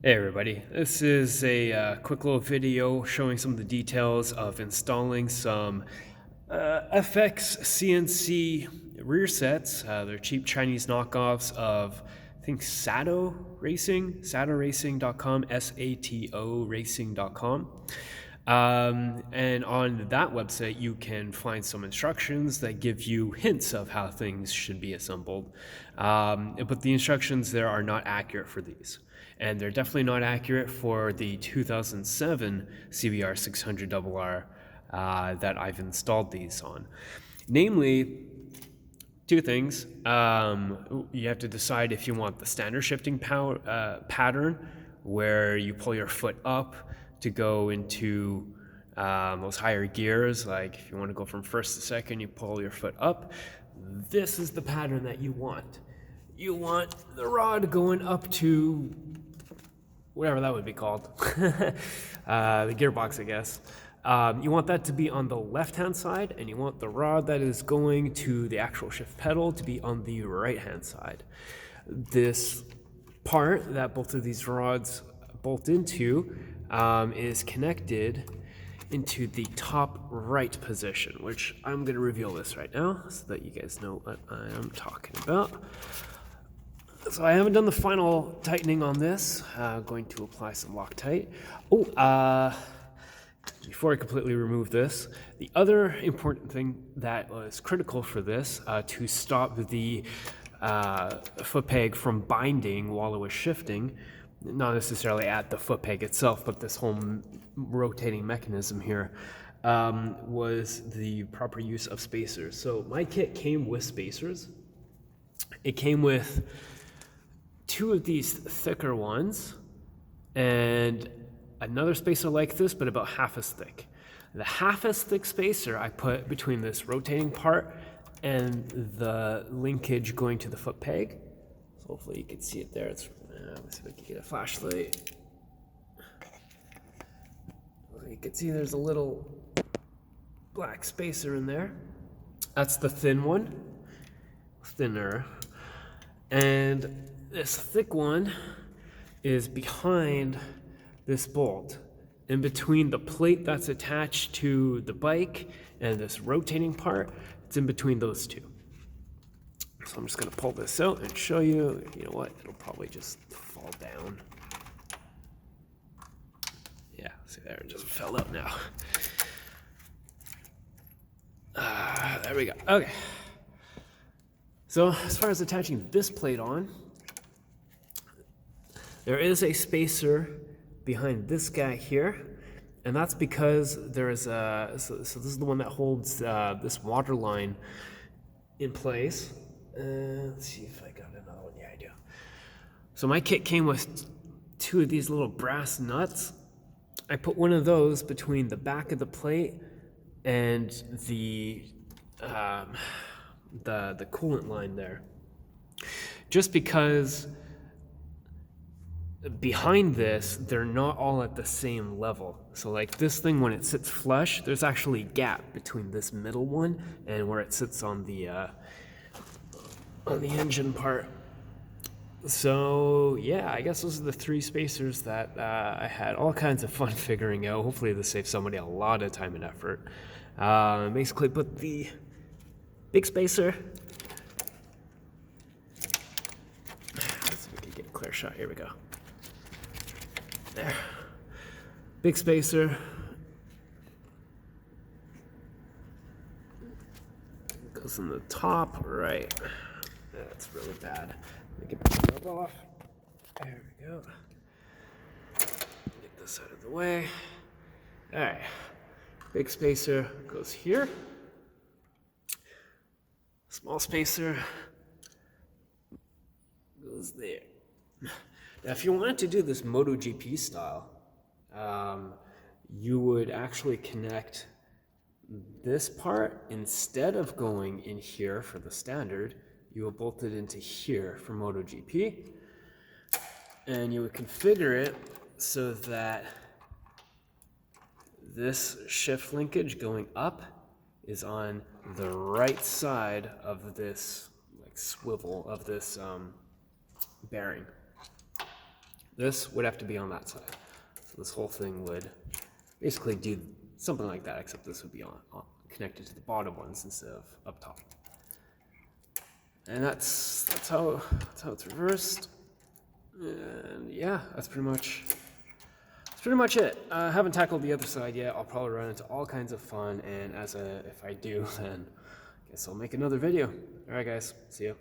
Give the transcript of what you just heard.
Hey everybody, this is a quick little video showing some of the details of installing some FXCNC Rearsets. They're cheap Chinese knockoffs of, I think, Sato Racing, satoracing.com, S-A-T-O racing.com. And on that website, you can find some instructions that give you hints of how things should be assembled. But the instructions there are not accurate for these. And they're definitely not accurate for the 2007 CBR600RR that I've installed these on. Namely, two things. You have to decide if you want the standard shifting pattern, where you pull your foot up to go into those higher gears. Like if you want to go from first to second, you pull your foot up. This is the pattern that you want. You want the rod going up to whatever that would be called, the gearbox, I guess. You want that to be on the left-hand side, and you want the rod that is going to the actual shift pedal to be on the right-hand side. This part that both of these rods bolt into is connected into the top right position, which I'm going to reveal this right now so that you guys know what I am talking about. So I haven't done the final tightening on this. I'm going to apply some Loctite. Before I completely remove this, the other important thing that was critical for this to stop the foot peg from binding while it was shifting, not necessarily at the foot peg itself, but this whole rotating mechanism here, was the proper use of spacers. So my kit came with spacers. It came with two of these thicker ones and another spacer like this, but about half as thick. The half as thick spacer I put between this rotating part and the linkage going to the foot peg. So hopefully you can see it there. Let's see if I can get a flashlight. You can see there's a little black spacer in there. That's the thin one, thinner. And this thick one is behind this bolt, in between the plate that's attached to the bike and this rotating part. It's in between those two. So I'm just going to pull this out and show you. You know what? It'll probably just fall down. Yeah, see there, it just fell out now. There we go. Okay. So as far as attaching this plate on, there is a spacer behind this guy here, and that's because there is a, so this is the one that holds this water line in place. Let's see if I got another one. Yeah, I do. So my kit came with two of these little brass nuts. I put one of those between the back of the plate and the coolant line there, just because behind this, they're not all at the same level. So like this thing, when it sits flush, there's actually a gap between this middle one and where it sits on the engine part. So yeah, I guess those are the three spacers that I had all kinds of fun figuring out. Hopefully this saves somebody a lot of time and effort. Basically put the big spacer. Let's see if we can get a clear shot. Here we go. There. Big spacer. Goes in the top right. That's really bad. Let me get the rub off. There we go. Get this out of the way. Alright. Big spacer goes here. Small spacer goes there. Now, if you wanted to do this MotoGP style, you would actually connect this part, instead of going in here for the standard, you would bolt it into here for MotoGP, and you would configure it so that this shift linkage going up is on the right side of this like swivel of this bearing. This would have to be on that side. So this whole thing would basically do something like that, except this would be on connected to the bottom ones instead of up top. And that's how it's reversed. And yeah, that's pretty much it. I haven't tackled the other side yet. I'll probably run into all kinds of fun, and if I do, then I guess I'll make another video. All right, guys, see ya.